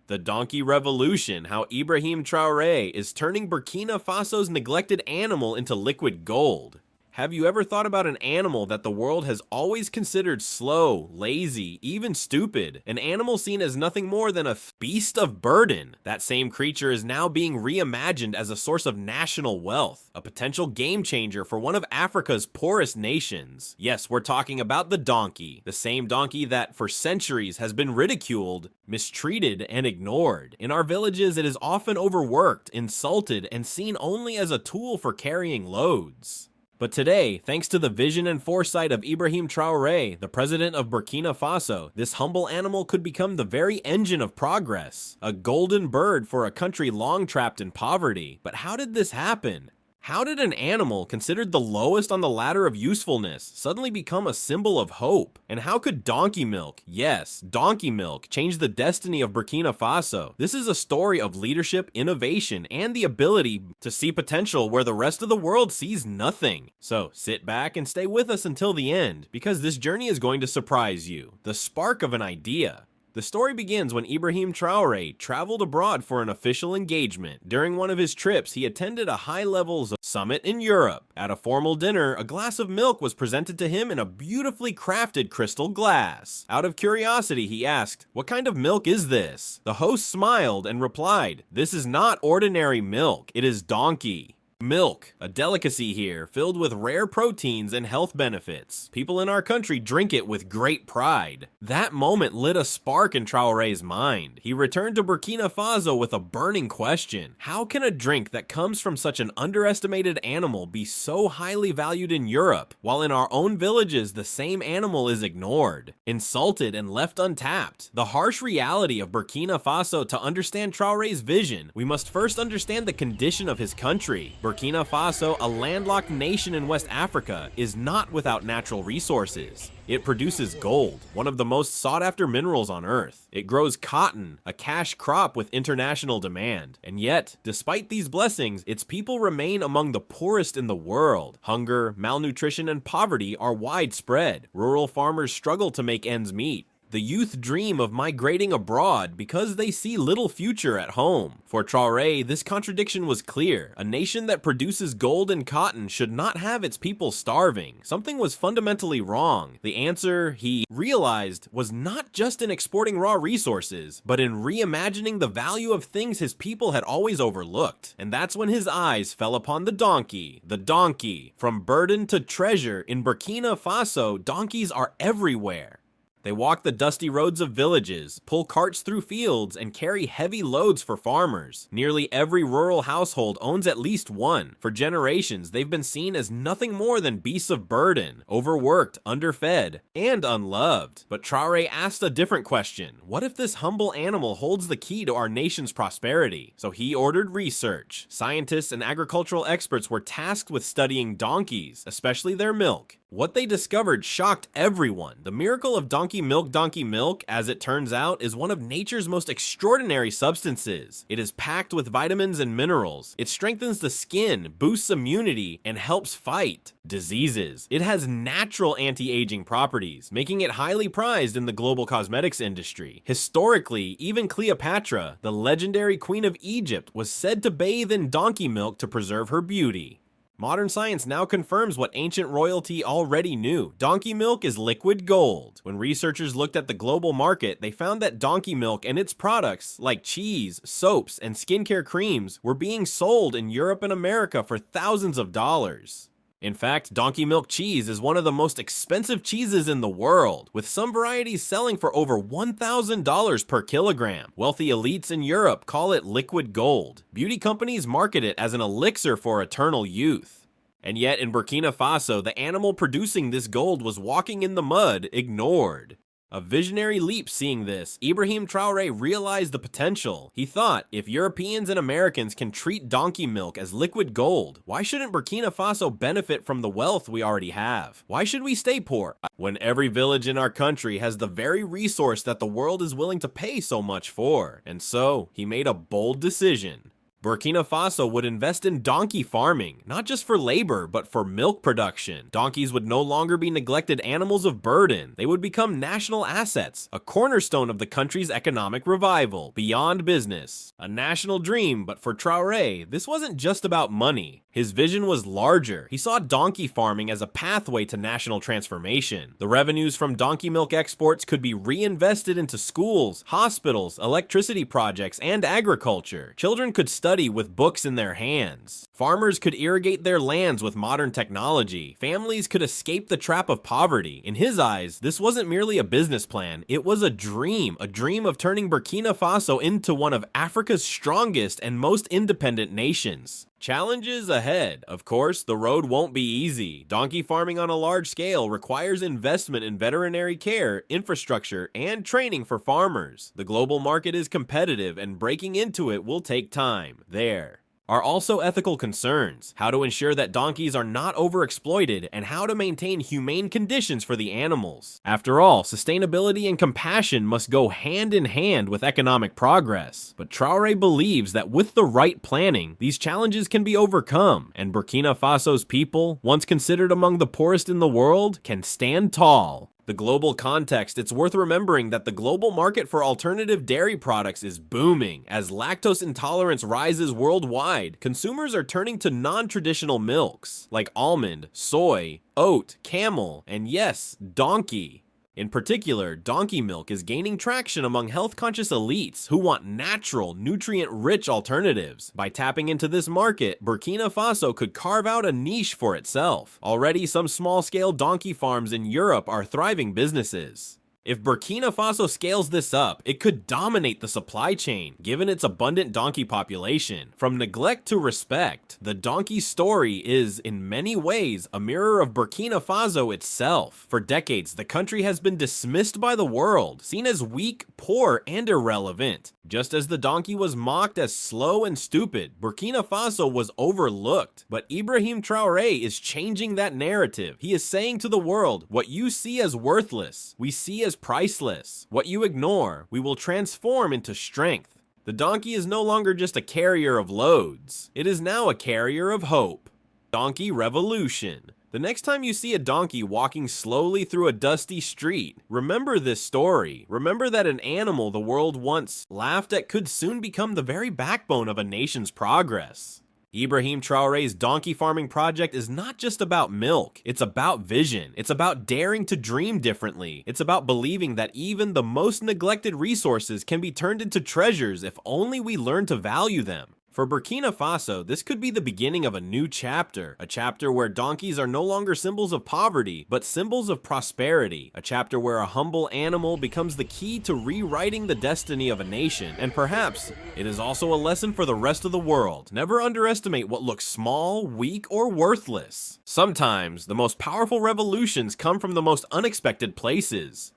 The Donkey Revolution, how Ibrahim Traoré is turning Burkina Faso's neglected animal into liquid gold. Have you ever thought about an animal that the world has always considered slow, lazy, even stupid? An animal seen as nothing more than a beast of burden. That same creature is now being reimagined as a source of national wealth, a potential game changer for one of Africa's poorest nations. Yes, we're talking about the donkey, the same donkey that for centuries has been ridiculed, mistreated, and ignored. In our villages, it is often overworked, insulted, and seen only as a tool for carrying loads. But today, thanks to the vision and foresight of Ibrahim Traoré, the president of Burkina Faso, this humble animal could become the very engine of progress. A golden bird for a country long trapped in poverty. But how did this happen? How did an animal considered the lowest on the ladder of usefulness suddenly become a symbol of hope? And how could donkey milk, yes, donkey milk, change the destiny of Burkina Faso? This is a story of leadership, innovation, and the ability to see potential where the rest of the world sees nothing. So sit back and stay with us until the end, because this journey is going to surprise you. The spark of an idea. The story begins when Ibrahim Traoré traveled abroad for an official engagement. During one of his trips, he attended a high-level summit in Europe. At a formal dinner, a glass of milk was presented to him in a beautifully crafted crystal glass. Out of curiosity, he asked, "What kind of milk is this?" The host smiled and replied, "This is not ordinary milk, it is donkey milk, a delicacy here filled with rare proteins and health benefits. People in our country drink it with great pride." That moment lit a spark in Traoré's mind. He returned to Burkina Faso with a burning question. How can a drink that comes from such an underestimated animal be so highly valued in Europe, while in our own villages the same animal is ignored, insulted, and left untapped? The harsh reality of Burkina Faso. To understand Traoré's vision, we must first understand the condition of his country. Burkina Faso, a landlocked nation in West Africa, is not without natural resources. It produces gold, one of the most sought-after minerals on Earth. It grows cotton, a cash crop with international demand. And yet, despite these blessings, its people remain among the poorest in the world. Hunger, malnutrition, and poverty are widespread. Rural farmers struggle to make ends meet. The youth dream of migrating abroad because they see little future at home. For Traoré, this contradiction was clear. A nation that produces gold and cotton should not have its people starving. Something was fundamentally wrong. The answer, he realized, was not just in exporting raw resources, but in reimagining the value of things his people had always overlooked. And that's when his eyes fell upon the donkey. The donkey. From burden to treasure, in Burkina Faso, donkeys are everywhere. They walk the dusty roads of villages, pull carts through fields, and carry heavy loads for farmers. Nearly every rural household owns at least one. For generations, they've been seen as nothing more than beasts of burden, overworked, underfed, and unloved. But Traoré asked a different question. What if this humble animal holds the key to our nation's prosperity? So he ordered research. Scientists and agricultural experts were tasked with studying donkeys, especially their milk. What they discovered shocked everyone. The miracle of donkey milk, as it turns out, is one of nature's most extraordinary substances. It is packed with vitamins and minerals. It strengthens the skin, boosts immunity, and helps fight diseases. It has natural anti-aging properties, making it highly prized in the global cosmetics industry. Historically, even Cleopatra, the legendary queen of Egypt, was said to bathe in donkey milk to preserve her beauty. Modern science now confirms what ancient royalty already knew. Donkey milk is liquid gold. When researchers looked at the global market, they found that donkey milk and its products, like cheese, soaps, and skincare creams, were being sold in Europe and America for thousands of dollars. In fact, donkey milk cheese is one of the most expensive cheeses in the world, with some varieties selling for over $1,000 per kilogram. Wealthy elites in Europe call it liquid gold. Beauty companies market it as an elixir for eternal youth. And yet in Burkina Faso, the animal producing this gold was walking in the mud, ignored. A visionary leap seeing this, Ibrahim Traoré realized the potential. He thought, if Europeans and Americans can treat donkey milk as liquid gold, why shouldn't Burkina Faso benefit from the wealth we already have? Why should we stay poor when every village in our country has the very resource that the world is willing to pay so much for? And so, he made a bold decision. Burkina Faso would invest in donkey farming, not just for labor, but for milk production. Donkeys would no longer be neglected animals of burden. They would become national assets, a cornerstone of the country's economic revival, beyond business. A national dream, but for Traoré, this wasn't just about money. His vision was larger. He saw donkey farming as a pathway to national transformation. The revenues from donkey milk exports could be reinvested into schools, hospitals, electricity projects, and agriculture. Children could study with books in their hands. Farmers could irrigate their lands with modern technology. Families could escape the trap of poverty. In his eyes, this wasn't merely a business plan, it was a dream of turning Burkina Faso into one of Africa's strongest and most independent nations. Challenges ahead. Of course, the road won't be easy. Donkey farming on a large scale requires investment in veterinary care, infrastructure, and training for farmers. The global market is competitive, and breaking into it will take time. There are also ethical concerns, how to ensure that donkeys are not overexploited, and how to maintain humane conditions for the animals. After all, sustainability and compassion must go hand in hand with economic progress. But Traoré believes that with the right planning, these challenges can be overcome, and Burkina Faso's people, once considered among the poorest in the world, can stand tall. The global context, it's worth remembering that the global market for alternative dairy products is booming. As lactose intolerance rises worldwide, consumers are turning to non-traditional milks, like almond, soy, oat, camel, and yes, donkey. In particular, donkey milk is gaining traction among health-conscious elites who want natural, nutrient-rich alternatives. By tapping into this market, Burkina Faso could carve out a niche for itself. Already, some small-scale donkey farms in Europe are thriving businesses. If Burkina Faso scales this up, it could dominate the supply chain, given its abundant donkey population. From neglect to respect, the donkey story is, in many ways, a mirror of Burkina Faso itself. For decades, the country has been dismissed by the world, seen as weak, poor, and irrelevant. Just as the donkey was mocked as slow and stupid, Burkina Faso was overlooked. But Ibrahim Traoré is changing that narrative. He is saying to the world, what you see as worthless, we see as priceless. What you ignore, we will transform into strength. The donkey is no longer just a carrier of loads. It is now a carrier of hope. Donkey Revolution. The next time you see a donkey walking slowly through a dusty street, remember this story. Remember that an animal the world once laughed at could soon become the very backbone of a nation's progress. Ibrahim Traoré's donkey farming project is not just about milk, it's about vision. It's about daring to dream differently. It's about believing that even the most neglected resources can be turned into treasures if only we learn to value them. For Burkina Faso, this could be the beginning of a new chapter, a chapter where donkeys are no longer symbols of poverty, but symbols of prosperity, a chapter where a humble animal becomes the key to rewriting the destiny of a nation, and perhaps it is also a lesson for the rest of the world. Never underestimate what looks small, weak, or worthless. Sometimes, the most powerful revolutions come from the most unexpected places.